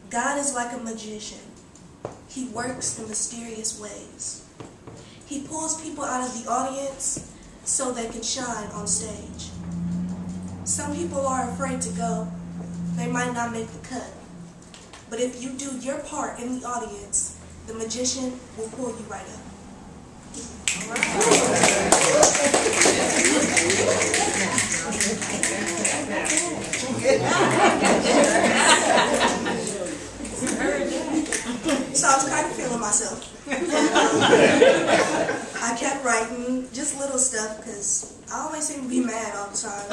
God is like a magician. He works in mysterious ways. He pulls people out of the audience so they can shine on stage. Some people are afraid to go. They might not make the cut. But if you do your part in the audience, the magician will pull you right up. All right. So I was kind of feeling myself. And, I kept writing just little stuff because I always seem to be mad all the time.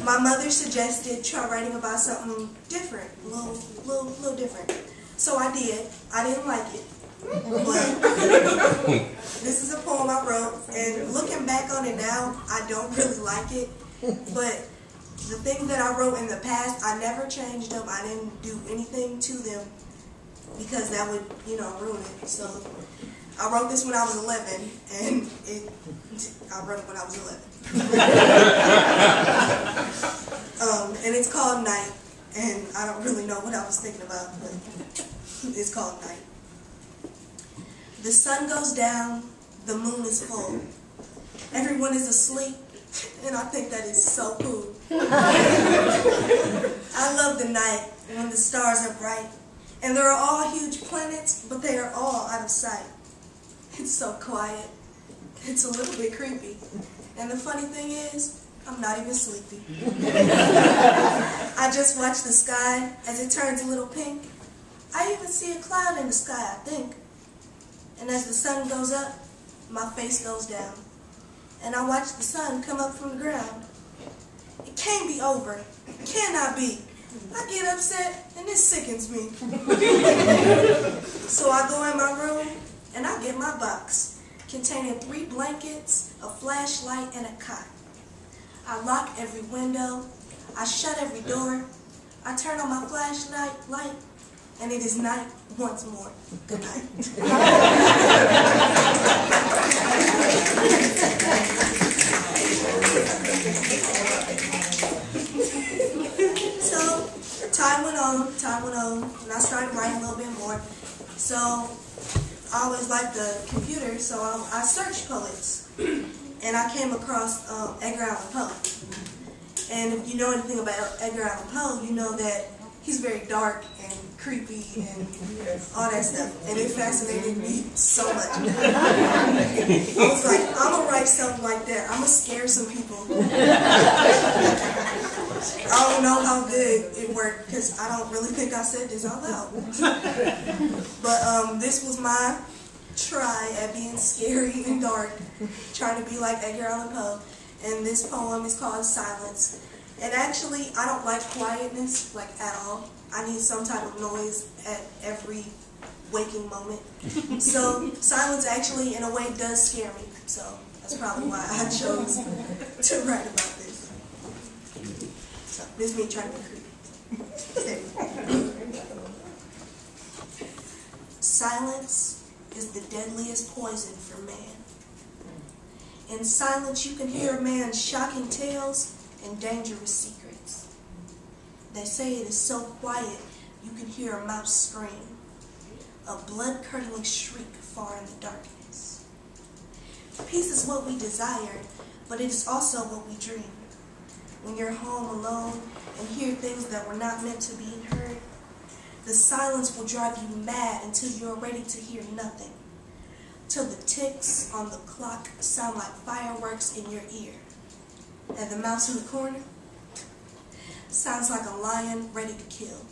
My mother suggested try writing about something different, a little different. So I did. I didn't like it. But this is a poem I wrote, and looking back on it now, I don't really like it. But the things that I wrote in the past, I never changed them. I didn't do anything to them because that would, ruin it. So I wrote this when I was 11, and I wrote it when I was 11. And it's called Night, and I don't really know what I was thinking about, but it's called Night. The sun goes down, the moon is full. Everyone is asleep, and I think that is so cool. I love the night when the stars are bright, and there are all huge planets, but they are all out of sight. It's so quiet. It's a little bit creepy. And the funny thing is, I'm not even sleepy. I just watch the sky as it turns a little pink. I even see a cloud in the sky, I think. And as the sun goes up, my face goes down. And I watch the sun come up from the ground. It can't be over. It cannot be. I get upset and it sickens me. So I go in my room and I get my box containing 3 blankets, a flashlight, and a cot. I lock every window. I shut every door. I turn on my flashlight light, and it is night once more. Good night. So time went on, and I started writing a little bit more. So I always liked the computer, so I searched poets, and I came across Edgar Allan Poe. And if you know anything about Edgar Allan Poe, you know that he's very dark and creepy and all that stuff, and it fascinated me so much. I was like, I'm gonna write something like that. I'm gonna scare some people. I don't know how good it worked because I don't really think I said this out loud. But this was my try at being scary and dark, trying to be like Edgar Allan Poe. And this poem is called Silence. And actually, I don't like quietness, like, at all. I need some type of noise at every waking moment. So silence actually, in a way, does scare me. So that's probably why I chose to write about this. So this is me trying to be creepy. Silence is the deadliest poison for man. In silence, you can hear a man's shocking tales and dangerous secrets. They say it is so quiet, you can hear a mouse scream, a blood-curdling shriek far in the darkness. Peace is what we desire, but it is also what we dream. When you're home alone and hear things that were not meant to be heard, the silence will drive you mad until you're ready to hear nothing. Till the ticks on the clock sound like fireworks in your ear. And the mouse in the corner sounds like a lion ready to kill.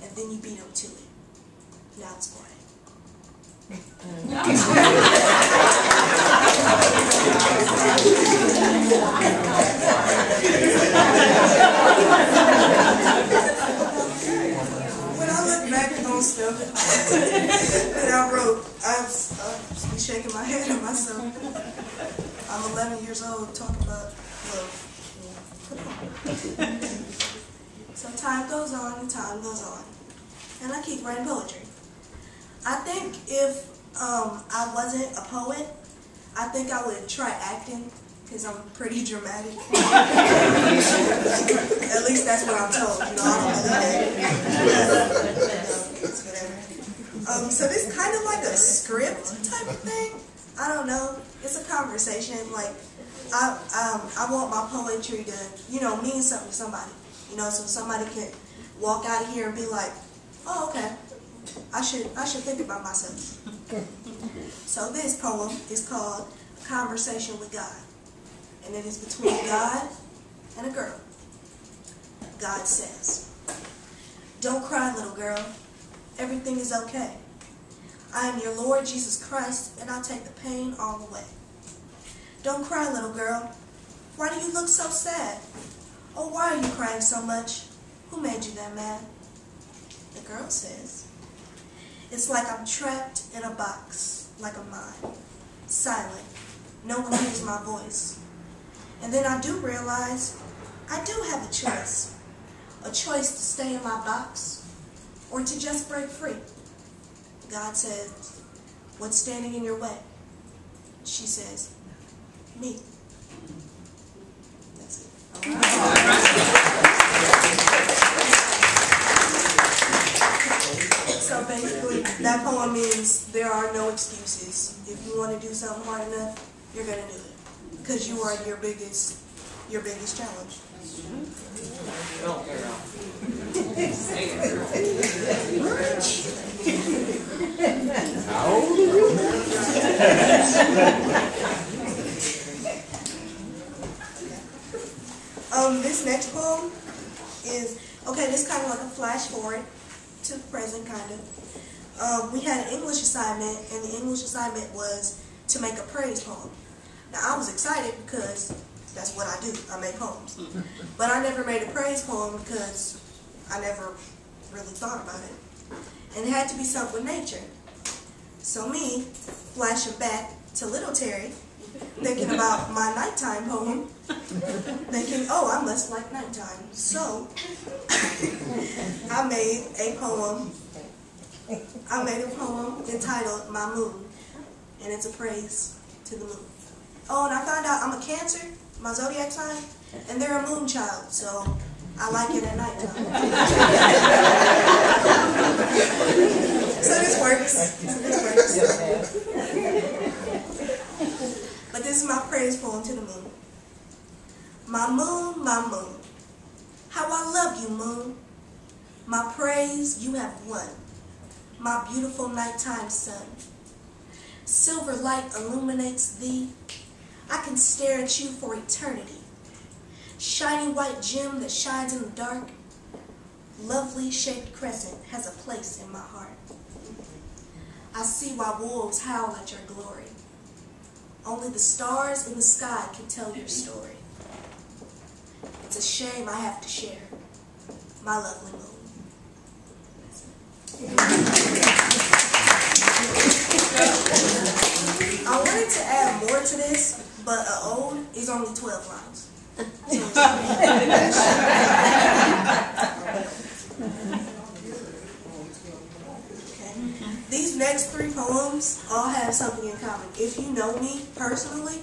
And then you beat him to it. Now it's quiet. When I look back on stuff that I wrote, I'll be shaking my head at myself. I'm 11 years old talking about love. So time goes on and time goes on. And I keep writing poetry. I think if I wasn't a poet, I think I would try acting because I'm pretty dramatic. least that's what I'm told. You know, I don't believe that. It's whatever. So this kind of like a script type of thing. I don't know. It's a conversation. Like I want my poetry to, you know, mean something to somebody. You know, so somebody can walk out of here and be like, oh, okay, I should think about myself. So this poem is called Conversation with God. And it is between God and a girl. God says, don't cry, little girl. Everything is okay. I am your Lord Jesus Christ, and I'll take the pain all away. Don't cry, little girl. Why do you look so sad? Oh, why are you crying so much? Who made you that mad? The girl says, it's like I'm trapped in a box, like a mine, silent. No one hears my voice. And then I do realize I do have a choice to stay in my box or to just break free. God says, what's standing in your way? She says, me. That's it. All right. So basically, that poem means there are no excuses. If you want to do something hard enough, you're going to do it. Because you are your biggest challenge. This next poem is, okay, this kind of like a flash forward to the present, kind of. We had an English assignment, and the English assignment was to make a praise poem. Now, I was excited because that's what I do. I make poems. But I never made a praise poem because I never really thought about it. And it had to be something with nature. So me, flashing back to little Terry, thinking about my nighttime poem, thinking, oh, I must like nighttime. So I made a poem entitled My Moon, and it's a praise to the moon. Oh, and I found out I'm a Cancer, my zodiac sign, and they're a moon child, so I like it at nighttime. So this works. But this is my praise poem to the moon. My moon, how I love you, moon. My praise you have won. My beautiful nighttime sun. Silver light illuminates thee. I can stare at you for eternity. Shiny white gem that shines in the dark. Lovely shaped crescent has a place in my heart. I see why wolves howl at your glory. Only the stars in the sky can tell your story. It's a shame I have to share my lovely moon. I wanted to add more to this, but an ode is only 12 lines. Okay. These next 3 poems all have something in common. If you know me personally,